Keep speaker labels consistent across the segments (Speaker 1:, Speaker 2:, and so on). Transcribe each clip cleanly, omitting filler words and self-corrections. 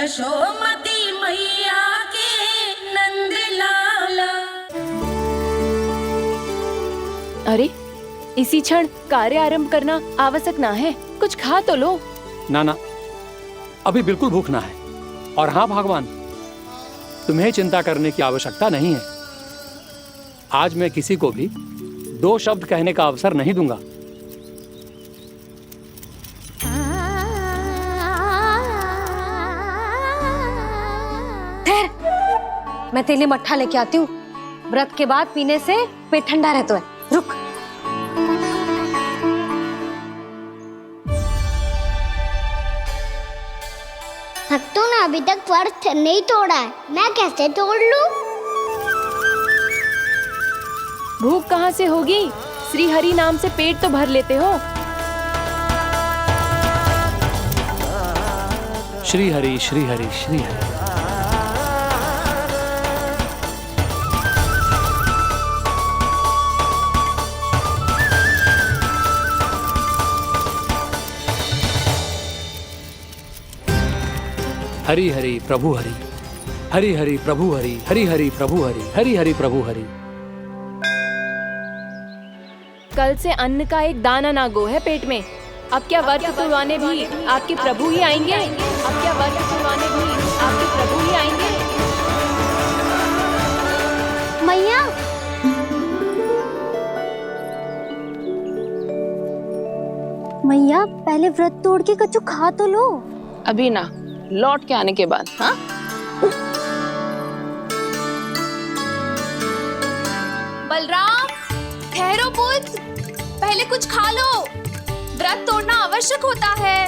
Speaker 1: यशोमती मैया के नंद लाला।
Speaker 2: अरे इसी क्षण कार्य आरंभ करना आवश्यक ना है, कुछ खा तो लो।
Speaker 3: ना ना, अभी बिल्कुल भूख ना है। और हाँ भगवान, तुम्हें चिंता करने की आवश्यकता नहीं है। आज मैं किसी को भी 2 शब्द कहने का अवसर नहीं दूंगा।
Speaker 4: मैं तेरे लिए मट्ठा लेके आती हूँ। व्रत के बाद पीने से पेट ठंडा रहता है। रुक।
Speaker 5: भक्तों ने अभी तक व्रत नहीं तोड़ा है, मैं कैसे तोड़ लूं?
Speaker 2: भूख कहाँ से होगी? श्री हरि नाम से पेट तो भर लेते हो।
Speaker 3: श्री हरि श्री हरि श्री हरि। हरि हरि प्रभु हरि, हरि हरि प्रभु हरि, हरि हरि प्रभु हरि, हरि हरि प्रभु हरि।
Speaker 2: कल से अन्न का एक दाना ना गो है पेट में। अब क्या व्रत तुड़वाने भी आपके प्रभु ही आएंगे? अब क्या व्रत तुड़वाने भी आपके प्रभु ही आएंगे?
Speaker 5: मैया, मैया पहले व्रत तोड़ के कछु खा तो लो।
Speaker 6: अभी ना, लौट के आने के बाद। हाँ,
Speaker 7: बलराम, ठहरो पुत्र, पहले कुछ खा लो। व्रत तोड़ना आवश्यक होता है।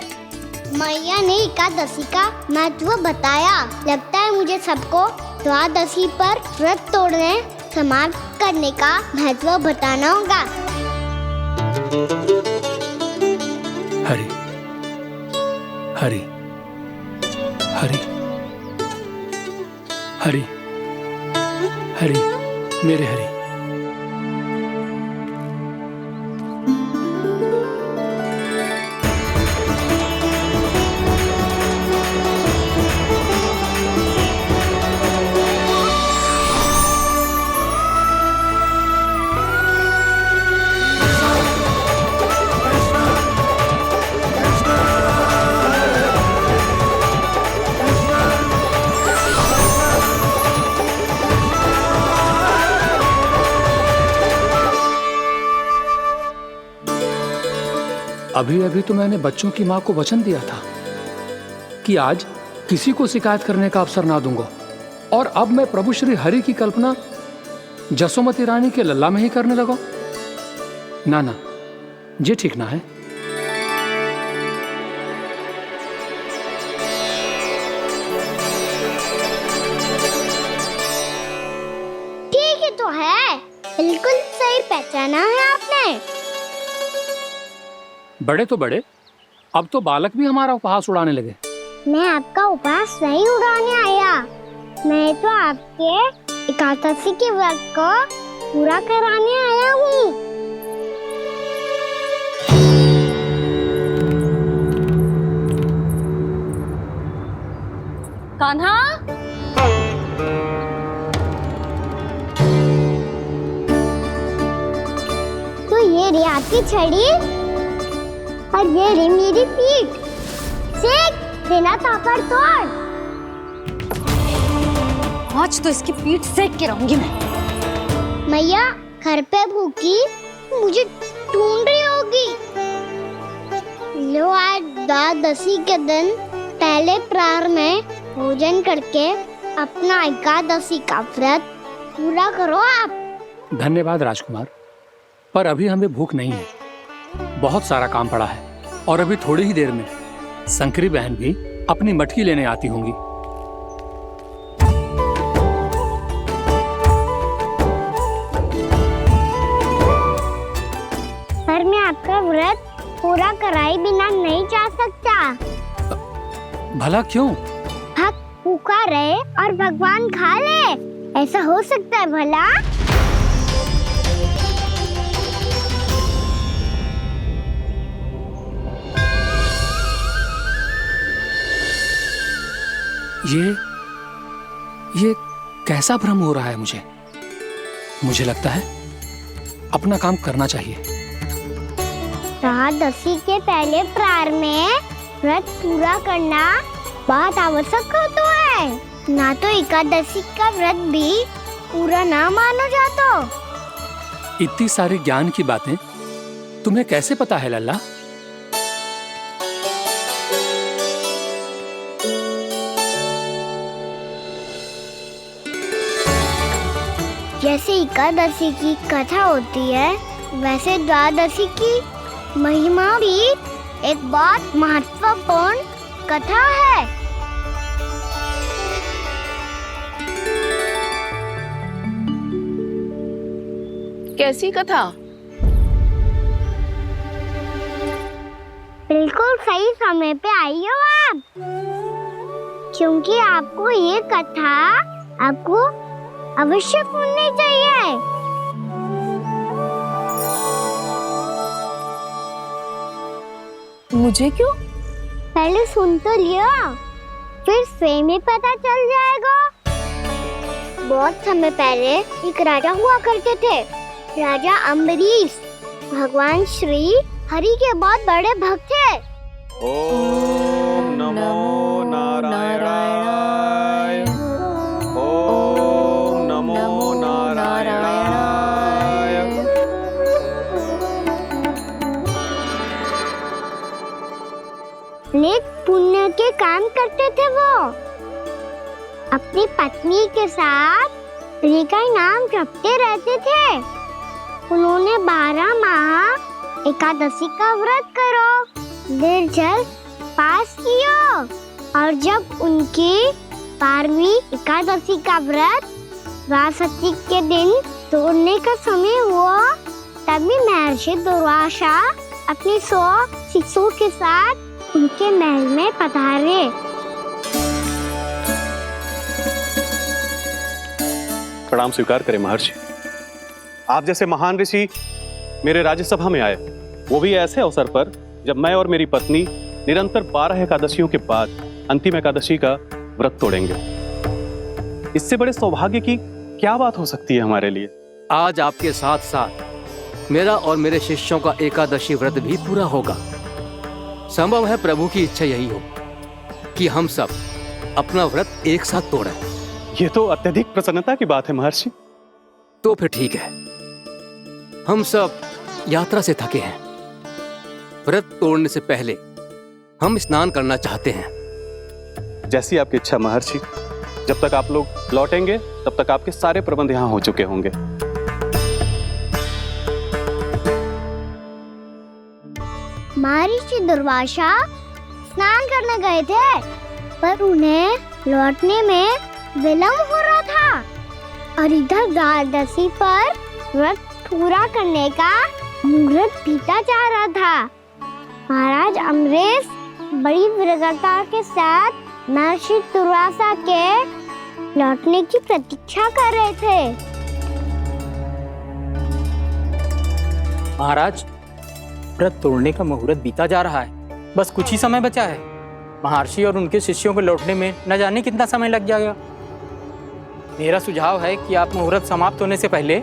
Speaker 5: मैया ने एकादशी का महत्व बताया। लगता है मुझे सबको द्वादशी पर व्रत तोड़ने समाप्त करने का महत्व बताना होगा।
Speaker 3: हरि हरि हरि हरि हरि, मेरे हरि। अभी अभी तो मैंने बच्चों की माँ को वचन दिया था कि आज किसी को शिकायत करने का अवसर ना दूंगा, और अब मैं प्रभु श्री हरि की कल्पना जसोमती रानी के लल्ला में ही करने लगा। ना ना, ये ठीक ना है।
Speaker 5: ठीक है तो है, बिल्कुल सही पहचाना है आपने।
Speaker 3: बड़े तो बड़े, अब तो बालक भी हमारा उपहास उड़ाने लगे।
Speaker 5: मैं आपका उपहास नहीं उड़ाने आया, मैं तो आपके एकादशी के व्रत को पूरा कराने आया हूँ।
Speaker 4: कान्हा,
Speaker 5: तो ये रे आपकी छड़ी और ये रे मेरी पीठ। सेक बिना तापर तोड़।
Speaker 4: आज तो इसकी पीठ सेक के रहूंगी मैं।
Speaker 5: मैया घर पे भूखी मुझे ढूंढ रही होगी। लो, आज द्वादशी के दिन पहले प्रहर में भोजन करके अपना एकादशी का व्रत पूरा करो आप।
Speaker 3: धन्यवाद राजकुमार, पर अभी हमें भूख नहीं है। बहुत सारा काम पड़ा है, और अभी थोड़ी ही देर में शंकरी बहन भी अपनी मटकी लेने आती होंगी।
Speaker 5: पर मैं आपका व्रत पूरा कराए बिना नहीं जा सकता।
Speaker 3: भला क्यों?
Speaker 5: भक्त भूखा रहे और भगवान खा ले, ऐसा हो सकता है भला?
Speaker 3: ये कैसा भ्रम हो रहा है मुझे लगता है अपना काम करना चाहिए।
Speaker 5: एकादशी के पहले प्रार में व्रत पूरा करना बहुत आवश्यक होता है, ना तो एकादशी का व्रत भी पूरा ना मानो जातो।
Speaker 3: इतनी सारी ज्ञान की बातें तुम्हें कैसे पता है लल्ला?
Speaker 5: जैसे एकादशी की कथा होती है, वैसे द्वादशी की महिमा भी एक बहुत महत्वपूर्ण कथा है।
Speaker 6: कैसी कथा?
Speaker 5: बिल्कुल सही समय पे आई हो आप, क्योंकि आपको ये कथा आपको अवश्य सुननी चाहिए।
Speaker 6: मुझे क्यों?
Speaker 5: पहले सुन तो लियो, फिर स्वयं ही पता चल जाएगा। बहुत समय पहले एक राजा हुआ करते थे, राजा अम्बरीश। भगवान श्री हरि के बहुत बड़े भक्त थे।
Speaker 8: ओम नमो नारायणाय। ओम नमो नारायणाय।
Speaker 5: नेक पुण्य के काम करते थे वो। अपनी पत्नी के साथ हरि का नाम जपते रहते थे। उन्होंने 12 माह एकादशी का व्रत करो निर्जल पास किया, और जब उनकी 12वीं एकादशी का व्रत द्वादशी के दिन तोड़ने का समय हुआ, तभी महर्षि दुर्वासा अपनी 100 शिष्यों के साथ उनके महल में पधारे।
Speaker 8: प्रणाम स्वीकार करें महर्षि। आप जैसे महान ऋषि मेरे राज्यसभा में आए, वो भी ऐसे अवसर पर जब मैं और मेरी पत्नी निरंतर 12 एकादशियों के बाद अंतिम एकादशी का व्रत तोड़ेंगे। इससे बड़े सौभाग्य की क्या बात हो सकती है हमारे लिए?
Speaker 9: आज आपके साथ साथ मेरा और मेरे शिष्यों का एकादशी व्रत भी पूरा होगा। संभव है प्रभु की इच्छा यही हो कि हम सब अपना व्रत एक साथ तोड़ें।
Speaker 8: ये तो अत्यधिक प्रसन्नता की बात है महर्षि।
Speaker 9: तो फिर ठीक है, हम सब यात्रा से थके हैं। व्रत तोड़ने से पहले हम स्नान करना चाहते हैं।
Speaker 8: जैसी आपकी इच्छा महर्षि। जब तक आप लोग लौटेंगे तब तक आपके सारे प्रबंध यहाँ हो चुके होंगे।
Speaker 5: महर्षि दुर्वासा स्नान करने गए थे, पर उन्हें लौटने में विलंब हो रहा था, और इधर द्वादशी पर व्रत पूरा करने का मुहूर्त बीता जा रहा था। महाराज अम्बरीश बड़ी विरगता के साथ महर्षि दुर्वासा के लौटने की प्रतीक्षा कर रहे थे।
Speaker 10: महाराज, व्रत तोड़ने का मुहूर्त बीता जा रहा है, बस कुछ ही समय बचा है। महर्षि और उनके शिष्यों को लौटने में न जाने कितना समय लग जाएगा। मेरा सुझाव है कि आप मुहूर्त समाप्त होने से पहले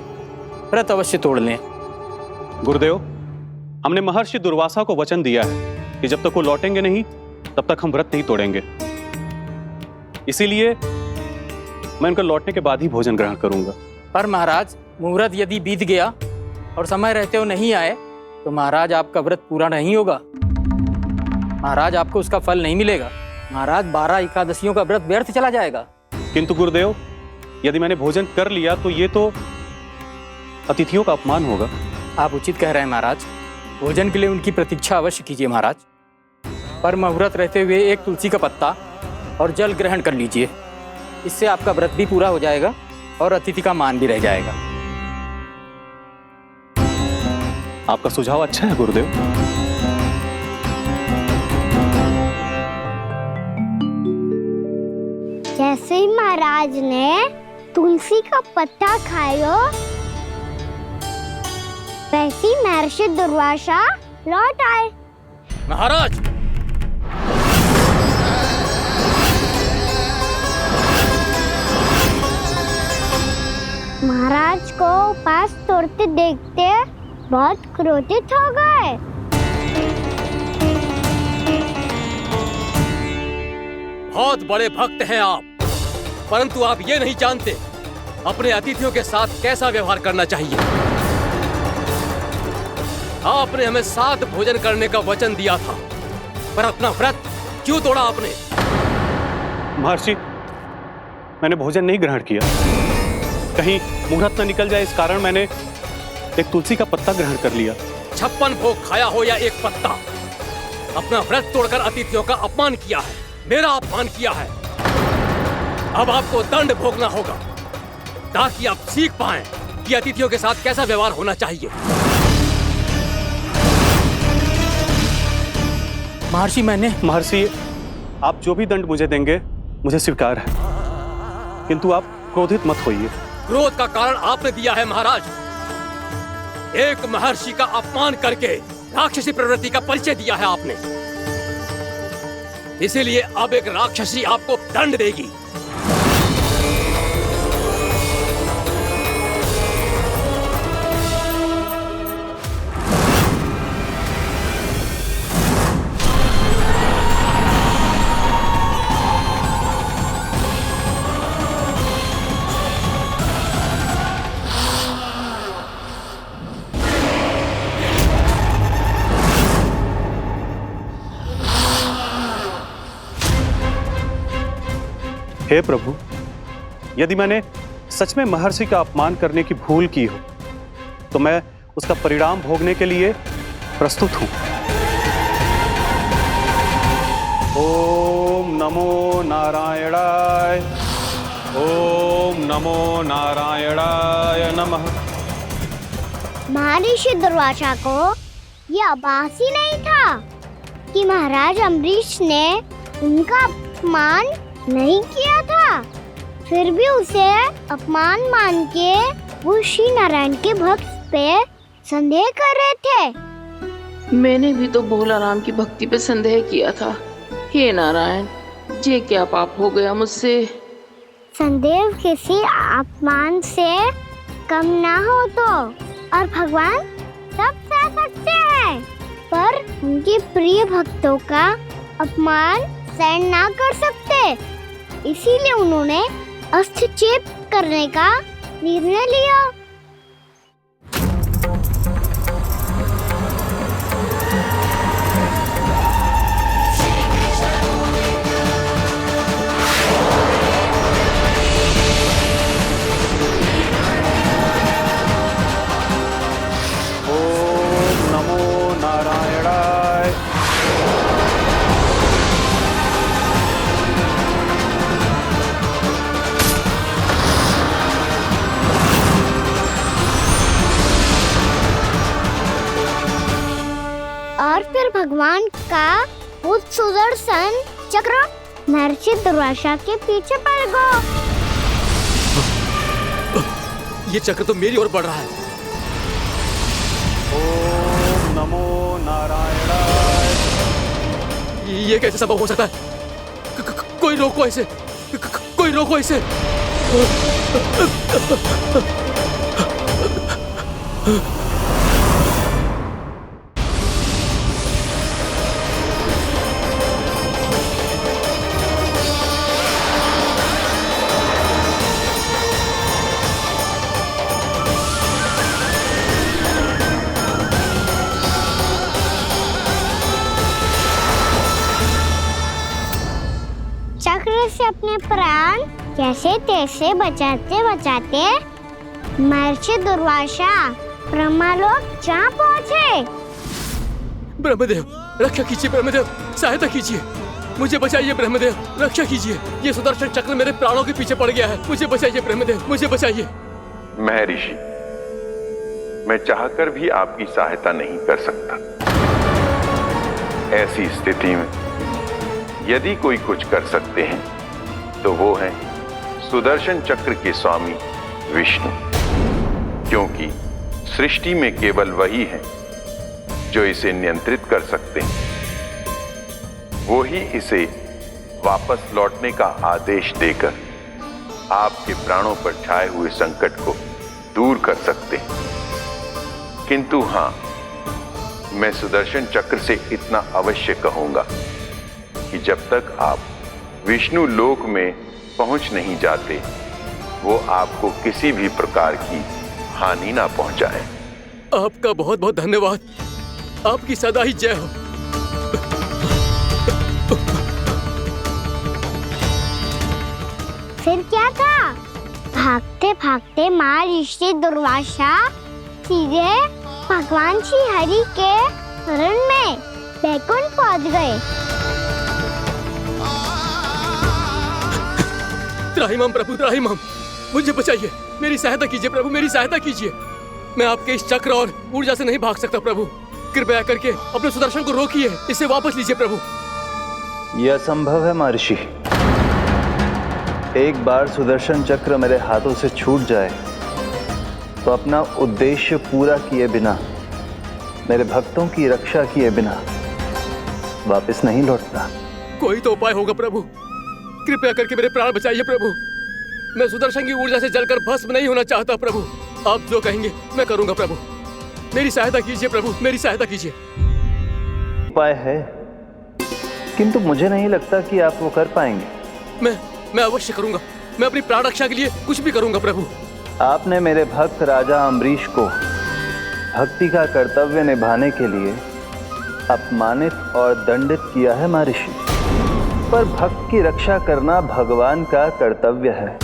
Speaker 10: व्रत अवश्य तोड़ लें।
Speaker 8: गुरुदेव, हमने महर्षि दुर्वासा को वचन दिया है कि जब तक वो लौटेंगे नहीं तब तक हम व्रत नहीं तोड़ेंगे। इसीलिए मैं उनके लौटने के बाद ही भोजन ग्रहण करूंगा।
Speaker 10: पर महाराज, मुहूर्त यदि बीत गया और समय रहते हो नहीं आए तो महाराज आपका व्रत पूरा नहीं होगा। महाराज, आपको उसका फल नहीं मिलेगा। महाराज, 12 एकादशियों का व्रत व्यर्थ चला जाएगा।
Speaker 8: किंतु गुरुदेव, यदि मैंने भोजन कर लिया तो ये तो अतिथियों का अपमान होगा।
Speaker 10: आप उचित कह रहे हैं महाराज। भोजन के लिए उनकी प्रतीक्षा अवश्य कीजिए महाराज, पर मुहूर्त रहते हुए एक तुलसी का पत्ता और जल ग्रहण कर लीजिए। इससे आपका व्रत भी पूरा हो जाएगा और अतिथि का मान भी रह जाएगा।
Speaker 8: आपका सुझाव अच्छा है गुरुदेव।
Speaker 5: जैसे ही महाराज ने तुलसी का पत्ता खाया, वैसे ही महर्षि दुर्वासा लौट आए।
Speaker 10: महाराज,
Speaker 5: महाराज को उपास तोड़ते देखते बहुत क्रोधित हो गए।
Speaker 9: बहुत बड़े भक्त हैं आप, परंतु आप ये नहीं जानते अपने अतिथियों के साथ कैसा व्यवहार करना चाहिए। आपने हमें साथ भोजन करने का वचन दिया था, पर अपना व्रत क्यों तोड़ा आपने?
Speaker 8: महर्षि, मैंने भोजन नहीं ग्रहण किया। कहीं मुहूर्त न निकल जाए, इस कारण मैंने एक तुलसी का पत्ता ग्रहण कर लिया।
Speaker 9: 56 भोग खाया हो या एक पत्ता, अपना व्रत तोड़कर अतिथियों का अपमान किया है, मेरा अपमान किया है। अब आपको दंड भोगना होगा ताकि आप सीख पाएं कि अतिथियों के साथ कैसा व्यवहार होना चाहिए।
Speaker 10: महर्षि,
Speaker 8: महर्षि, आप जो भी दंड मुझे देंगे मुझे स्वीकार है, किंतु आप क्रोधित मत होइए।
Speaker 9: क्रोध का कारण आपने दिया है महाराज। एक महर्षि का अपमान करके राक्षसी प्रवृत्ति का परिचय दिया है आपने, इसीलिए अब एक राक्षसी आपको दंड देगी।
Speaker 8: हे प्रभु, यदि मैंने सच में महर्षि का अपमान करने की भूल की हो तो मैं उसका परिणाम भोगने के लिए प्रस्तुत हूं। ओम नमो नारायणाय, ओम नमो नारायणाय नमः।
Speaker 5: महर्षि दुर्वासा को यह आभास ही नहीं था कि महाराज अम्बरीश ने उनका अपमान नहीं किया था, फिर भी उसे अपमान मान के वो श्री नारायण के भक्त पे संदेह कर रहे थे।
Speaker 6: मैंने भी तो भोला राम की भक्ति पे संदेह किया था। हे नारायण, ये क्या पाप हो गया मुझसे?
Speaker 5: संदेह किसी अपमान से कम ना हो तो, और भगवान सब सह सकते हैं, पर उनके प्रिय भक्तों का अपमान सहन ना कर सकते, इसीलिए उन्होंने अस्थिचेप करने का निर्णय लिया।
Speaker 8: ओम नमो नारायणाय।
Speaker 5: और फिर भगवान का वो सुदर्शन चक्र महर्षि दुर्वासा के पीछे पड़ गया।
Speaker 9: ये चक्र तो मेरी ओर बढ़ रहा है।
Speaker 8: ओम नमो नारायणाय।
Speaker 9: ये कैसे संभव हो सकता है? कोई रोको इसे, कोई रोको इसे।
Speaker 5: चक्र से अपने प्राण जैसे तैसे बचाते बचाते महर्षि दुर्वासा ब्रह्मलोक जा पहुँचे।
Speaker 9: ब्रह्मदेव, रक्षा कीजिए ब्रह्मदेव, सहायता कीजिए, मुझे बचाइए ब्रह्मदेव, रक्षा कीजिए। ये सुदर्शन चक्र मेरे प्राणों के पीछे पड़ गया है, मुझे बचाइए ब्रह्मदेव, मुझे बचाइए।
Speaker 11: महर्षि, मैं चाहकर भी आपकी सहायता नहीं कर सकता। ऐसी स्थिति में यदि कोई कुछ कर सकते हैं तो वो है सुदर्शन चक्र के स्वामी विष्णु, क्योंकि सृष्टि में केवल वही है जो इसे नियंत्रित कर सकते हैं। वो ही इसे वापस लौटने का आदेश देकर आपके प्राणों पर छाए हुए संकट को दूर कर सकते, किंतु हां, मैं सुदर्शन चक्र से इतना अवश्य कहूंगा कि जब तक आप विष्णु लोक में पहुंच नहीं जाते, वो आपको किसी भी प्रकार की हानि ना पहुंचाए।
Speaker 9: आपका बहुत बहुत धन्यवाद। आपकी सदा ही जय हो।
Speaker 5: फिर क्या था? भागते भागते महर्षि दुर्वासा सीधे भगवान श्री हरि के शरण में बैकुंठ पहुंच गए।
Speaker 9: त्राहिमाम प्रभु, त्राहिमाम, मुझे बचाइए, मेरी सहायता कीजिए प्रभु, मेरी सहायता कीजिए। मैं आपके इस चक्र और ऊर्जा से नहीं भाग सकता प्रभु। कृपया करके अपने सुदर्शन को रोकिए, इसे वापस लीजिए प्रभु।
Speaker 12: यह संभव है महर्षि। एक बार सुदर्शन चक्र मेरे हाथों से छूट जाए तो अपना उद्देश्य पूरा किए बिना, मेरे भक्तों की रक्षा किए बिना वापस नहीं लौटता।
Speaker 9: कोई तो उपाय होगा प्रभु, कृपया करके मेरे प्राण बचाइए प्रभु। मैं सुदर्शन की ऊर्जा से जलकर भस्म नहीं होना चाहता प्रभु। आप जो कहेंगे मैं करूंगा प्रभु। मेरी सहायता कीजिए प्रभु, मेरी सहायता कीजिए।
Speaker 12: उपाय है, किंतु मुझे नहीं लगता कि आप वो कर पाएंगे।
Speaker 9: मैं अवश्य करूंगा। मैं अपनी प्राण रक्षा के लिए कुछ भी करूंगा प्रभु।
Speaker 12: आपने मेरे भक्त राजा अम्बरीश को भक्ति का कर्तव्य निभाने के लिए अपमानित और दंडित किया है महर्षि, पर भक्त की रक्षा करना भगवान का कर्तव्य है।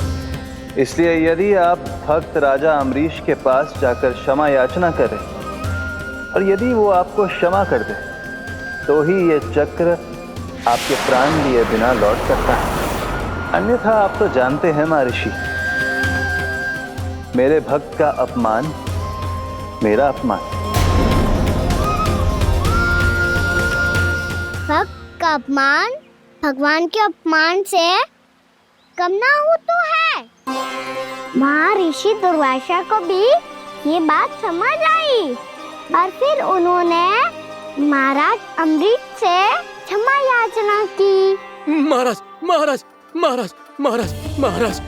Speaker 12: इसलिए यदि आप भक्त राजा अम्बरीश के पास जाकर क्षमा याचना करें और यदि वो आपको क्षमा कर दे तो ही ये चक्र आपके प्राण लिए बिना लौट सकता है। अन्यथा आप तो जानते हैं महर्षि, मेरे भक्त का अपमान मेरा अपमान।
Speaker 5: भक्त का अपमान भगवान के अपमान से कम ना हो तो है। महर्षि दुर्वासा को भी ये बात समझ आई और फिर उन्होंने महाराज अम्बरीश से क्षमा याचना की।
Speaker 9: महाराज महाराज महाराज महाराज महाराज,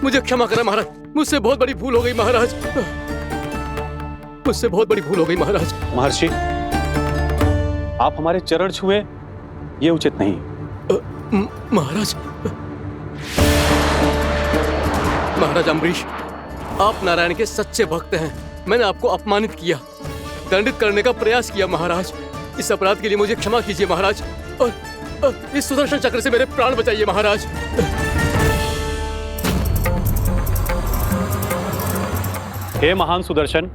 Speaker 9: मुझे क्षमा करें महाराज, मुझसे बहुत बड़ी भूल हो गई महाराज, मुझसे बहुत बड़ी भूल हो गई महाराज।
Speaker 8: महर्षि, आप हमारे चरण छुए ये उचित नहीं।
Speaker 9: महाराज, महाराज अम्बरीश, आप नारायण के सच्चे भक्त हैं। मैंने आपको अपमानित किया, दंडित करने का प्रयास किया महाराज। इस अपराध के लिए मुझे क्षमा कीजिए महाराज, और इस सुदर्शन चक्र से मेरे प्राण बचाइए महाराज।
Speaker 8: हे महान सुदर्शन,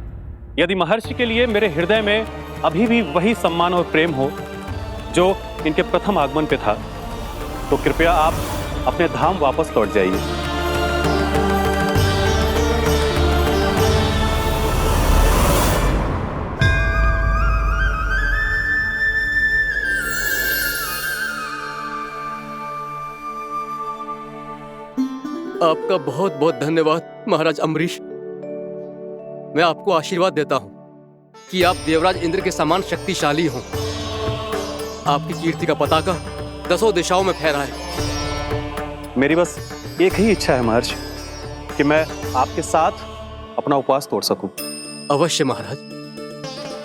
Speaker 8: यदि महर्षि के लिए मेरे हृदय में अभी भी वही सम्मान और प्रेम हो जो इनके प्रथम आगमन पे था, तो कृपया आप अपने धाम वापस लौट जाइए।
Speaker 9: आपका बहुत बहुत धन्यवाद महाराज अम्बरीश। मैं आपको आशीर्वाद देता हूं कि आप देवराज इंद्र के समान शक्तिशाली हों। आपकी कीर्ति का पताका 10 दिशाओं में फहराए।
Speaker 8: मेरी बस एक ही इच्छा है महर्षि, कि मैं आपके साथ अपना उपवास तोड़ सकूं।
Speaker 9: अवश्य महाराज,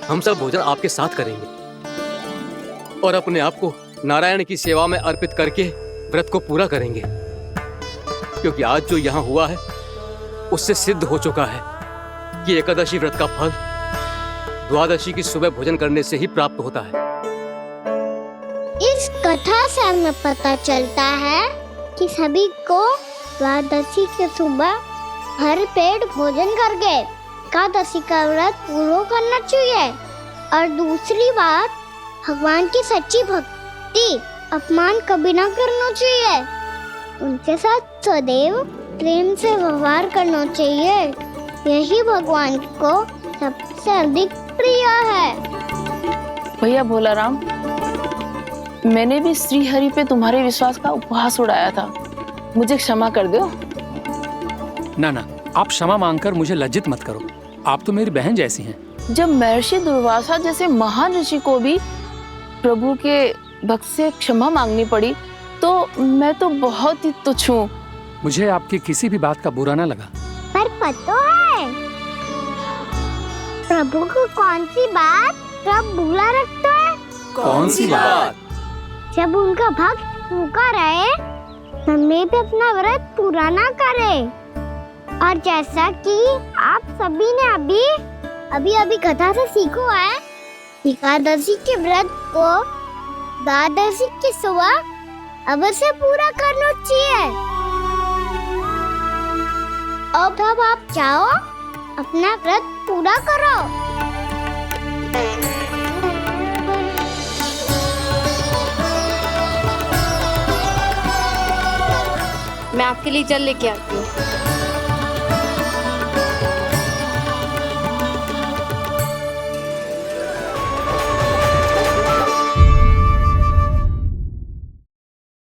Speaker 9: हम सब भोजन आपके साथ करेंगे और अपने आप को नारायण की सेवा में अर्पित करके व्रत को पूरा करेंगे, क्योंकि आज जो यहाँ हुआ है उससे सिद्ध हो चुका है कि एकादशी व्रत का फल द्वादशी की सुबह भोजन करने से ही प्राप्त होता है।
Speaker 5: इस कथा से हमें पता चलता है कि सभी को द्वादशी के सुबह भर पेट भोजन करके एकादशी का व्रत पूरा करना चाहिए। और दूसरी बात, भगवान की सच्ची भक्ति अपमान कभी ना करना चाहिए। उनके साथ सदैव प्रेम से व्यवहार करना चाहिए। यही भगवान को सबसे अधिक प्रिय है।
Speaker 1: भैया भोलाराम, मैंने भी श्री हरि पे तुम्हारे विश्वास का उपहास उड़ाया था, मुझे क्षमा कर दो।
Speaker 3: ना ना, आप क्षमा मांगकर मुझे लज्जित मत करो, आप तो मेरी बहन जैसी हैं।
Speaker 1: जब महर्षि दुर्वासा जैसे महान ऋषि को भी प्रभु के भक्त से क्षमा मांगनी पड़ी, तो मैं तो बहुत ही तुच्छ हूँ।
Speaker 3: मुझे आपकी किसी भी बात का बुरा ना लगा।
Speaker 5: पर पता है, प्रभु को कौन सी बात कब भूला रखता है?
Speaker 10: कौन सी बात?
Speaker 5: जब उनका भक्त भूखा रहे, हमें भी अपना व्रत पूरा ना करे। और जैसा कि आप सभी ने अभी कथा से सीखो है, एकादशी के व्रत को द्वादशी के सुबह अवश्य पूरा करना चाहिए। अब आप चाहो अपना व्रत पूरा करो।
Speaker 2: मैं आपके लिए जल लेके आती हूँ।